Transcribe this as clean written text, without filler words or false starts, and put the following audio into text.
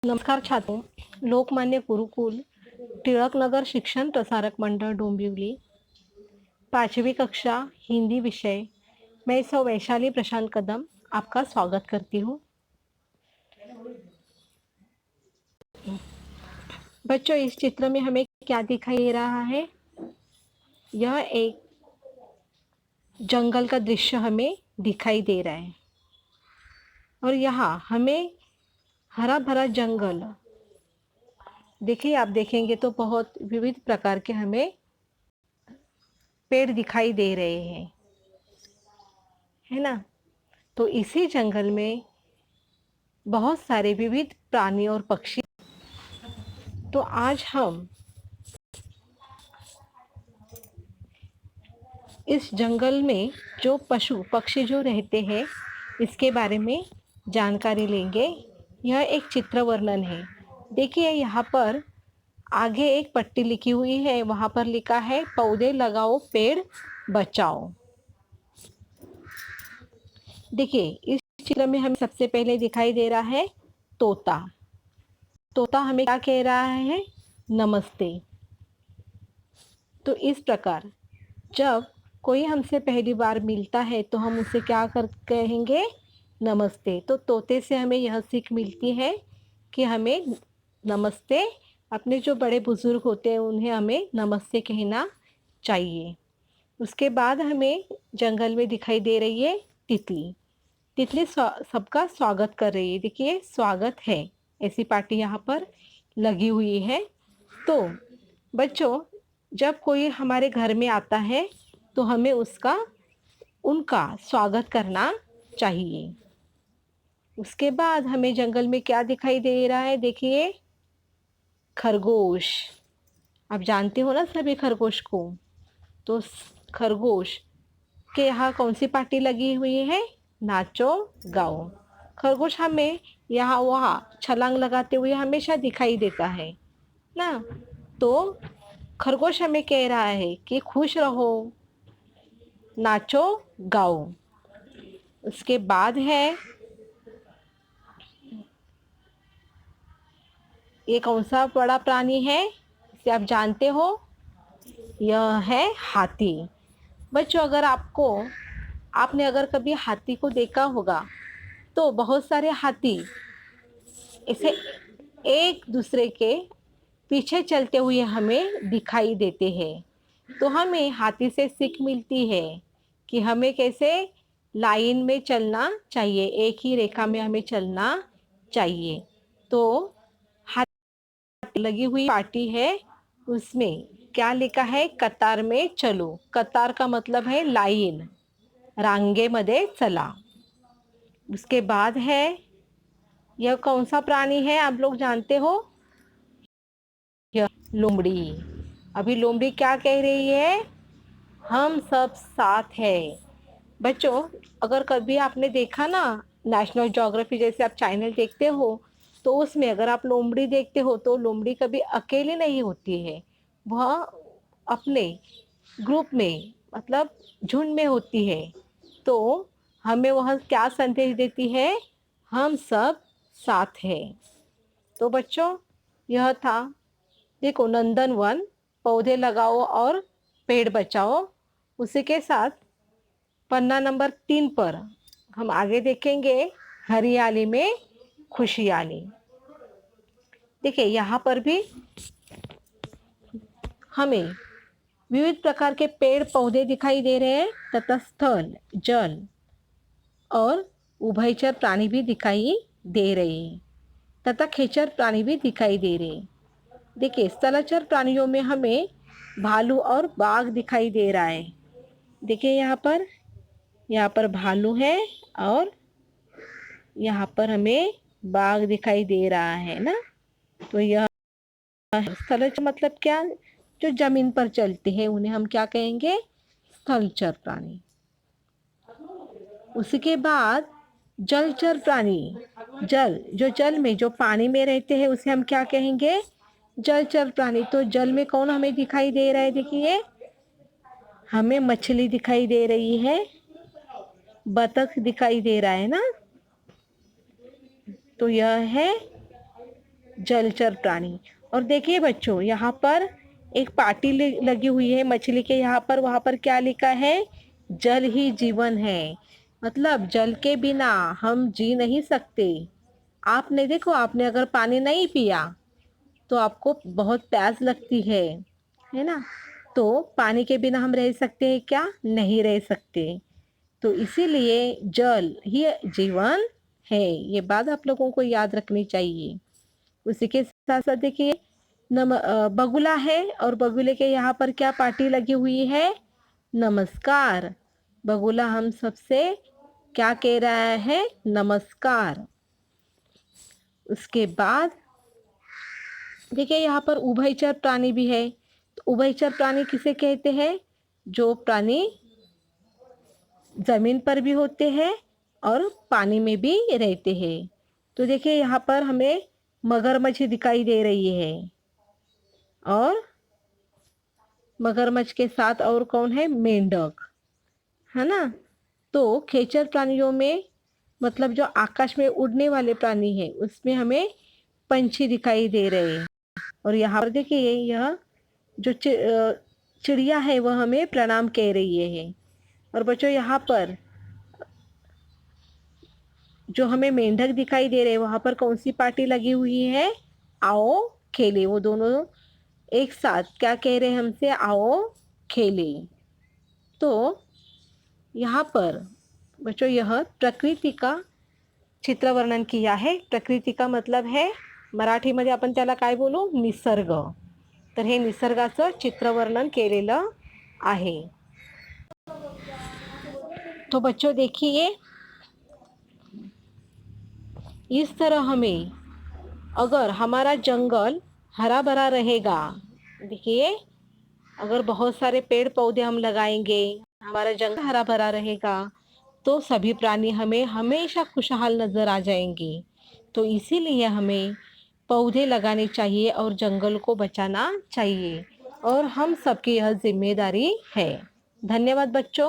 नमस्कार छात्रों। लोकमान्य गुरुकुल टिळक नगर शिक्षण प्रसारक मंडल डोंबिवली, 5वीं कक्षा हिंदी विषय। मैं सौ वैशाली प्रशांत कदम आपका स्वागत करती हूँ। बच्चों, इस चित्र में हमें क्या दिखाई दे रहा है? यह एक जंगल का दृश्य हमें दिखाई दे रहा है और यहाँ हमें हरा भरा जंगल, देखिए आप देखेंगे तो बहुत विविध प्रकार के हमें पेड़ दिखाई दे रहे हैं, है ना। तो इसी जंगल में बहुत सारे विविध प्राणी और पक्षी। तो आज हम इस जंगल में जो पशु पक्षी जो रहते हैं इसके बारे में जानकारी लेंगे। यह एक चित्र वर्णन है। देखिए यहाँ पर आगे एक पट्टी लिखी हुई है, वहाँ पर लिखा है पौधे लगाओ पेड़ बचाओ। देखिए इस चित्र में हमें सबसे पहले दिखाई दे रहा है तोता। तोता हमें क्या कह रहा है? नमस्ते। तो इस प्रकार जब कोई हमसे पहली बार मिलता है तो हम उसे क्या कहेंगे? नमस्ते। तो तोते से हमें यह सीख मिलती है कि हमें नमस्ते, अपने जो बड़े बुजुर्ग होते हैं उन्हें हमें नमस्ते कहना चाहिए। उसके बाद हमें जंगल में दिखाई दे रही है तितली। तितली सबका स्वागत कर रही है। देखिए स्वागत है, ऐसी पार्टी यहाँ पर लगी हुई है। तो बच्चों, जब कोई हमारे घर में आता है तो हमें उनका स्वागत करना चाहिए। उसके बाद हमें जंगल में क्या दिखाई दे रहा है? देखिए खरगोश। आप जानते हो ना सभी खरगोश को। तो खरगोश के यहाँ कौन सी पार्टी लगी हुई है? नाचो गाओ। खरगोश हमें यहाँ वहाँ छलांग लगाते हुए हमेशा दिखाई देता है ना। तो खरगोश हमें कह रहा है कि खुश रहो, नाचो गाओ। उसके बाद है, ये कौन सा बड़ा प्राणी है इसे आप जानते हो? यह है हाथी। बच्चों, आपने अगर कभी हाथी को देखा होगा तो बहुत सारे हाथी इसे एक दूसरे के पीछे चलते हुए हमें दिखाई देते हैं। तो हमें हाथी से सीख मिलती है कि हमें कैसे लाइन में चलना चाहिए, एक ही रेखा में हमें चलना चाहिए। तो हाथी लगी हुई पार्टी है, उसमें क्या लिखा है? कतार में चलो। कतार का मतलब है लाइन, रांगेमध्ये चला। उसके बाद है, यह कौन सा प्राणी है आप लोग जानते हो? यह लोमड़ी। अभी लोमड़ी क्या कह रही है? हम सब साथ है। बच्चों, अगर कभी आपने देखा ना, नेशनल ज्योग्राफी जैसे आप चैनल देखते हो, तो उसमें अगर आप लोमड़ी देखते हो तो लोमड़ी कभी अकेली नहीं होती है, वह अपने ग्रुप में मतलब झुंड में होती है। तो हमें वह क्या संदेश देती है? हम सब साथ हैं। तो बच्चों, यह था, देखो, नंदन वन पौधे लगाओ और पेड़ बचाओ। उसी के साथ पन्ना नंबर 3 पर हम आगे देखेंगे हरियाली में खुशहाली। देखिए यहाँ पर भी हमें विविध प्रकार के पेड़ पौधे दिखाई दे रहे हैं तथा स्थल, जल और उभयचर प्राणी भी दिखाई दे रहे हैं तथा खेचर प्राणी भी दिखाई दे रहे हैं। देखिए स्थलचर प्राणियों में हमें भालू और बाघ दिखाई दे रहा है। देखिए यहाँ पर भालू है और यहाँ पर हमें बाघ दिखाई दे रहा है ना। तो यह स्थलचर मतलब क्या? जो जमीन पर चलते हैं उन्हें हम क्या कहेंगे? स्थलचर प्राणी। उसके बाद जलचर प्राणी, जल में जो पानी में रहते हैं उसे हम क्या कहेंगे? जलचर प्राणी। तो जल में कौन हमें दिखाई दे रहा है? देखिए हमें मछली दिखाई दे रही है, बतख दिखाई दे रहा है ना। तो यह है जलचर प्राणी। और देखिए बच्चों, यहाँ पर एक पाटी लगी हुई है मछली के यहाँ पर, वहाँ पर क्या लिखा है? जल ही जीवन है। मतलब जल के बिना हम जी नहीं सकते। आपने देखो, आपने अगर पानी नहीं पिया तो आपको बहुत प्यास लगती है ना? तो पानी के बिना हम रह सकते हैं क्या? नहीं रह सकते। तो इसीलिए जल ही जीवन है। ये बात आप लोगों को याद रखनी चाहिए। उसी के साथ साथ देखिए, बगुला है और बगुले के यहाँ पर क्या पार्टी लगी हुई है? नमस्कार। बगुला हम सबसे क्या कह रहा है? नमस्कार। उसके बाद देखिए, यहाँ पर उभयचर प्राणी भी है। तो उभयचर प्राणी किसे कहते हैं? जो प्राणी जमीन पर भी होते हैं और पानी में भी रहते हैं। तो देखिए, यहाँ पर हमें मगरमच्छ दिखाई दे रही है। और मगरमच्छ के साथ और कौन है? मेंढक, है ना? तो खेचर प्राणियों में, मतलब जो आकाश में उड़ने वाले प्राणी हैं, उसमें हमें पंछी दिखाई दे रहे हैं। और यहाँ पर देखिए, यह जो चिड़िया है वह हमें प्रणाम कह रही है। और बच्चों, यहाँ पर जो हमें मेंढक दिखाई दे रहे हैं, वहां पर कौन सी पार्टी लगी हुई है? आओ खेले। वो दोनों एक साथ क्या कह रहे हैं हमसे? आओ खेले। तो यहाँ पर बच्चों, यह प्रकृति का चित्र वर्णन किया है। प्रकृति का मतलब है, मराठीमध्ये आपण त्याला काय बोलू? निसर्ग। तर हे निसर्गाचं चित्रवर्णन केलेलं आहे। तो बच्चों देखिए, इस तरह हमें, अगर हमारा जंगल हरा भरा रहेगा, देखिए, अगर बहुत सारे पेड़ पौधे हम लगाएंगे, हमारा जंगल हरा भरा रहेगा, तो सभी प्राणी हमें हमेशा खुशहाल नजर आ जाएंगे। तो इसीलिए हमें पौधे लगाने चाहिए और जंगल को बचाना चाहिए, और हम सबकी यह जिम्मेदारी है। धन्यवाद बच्चों।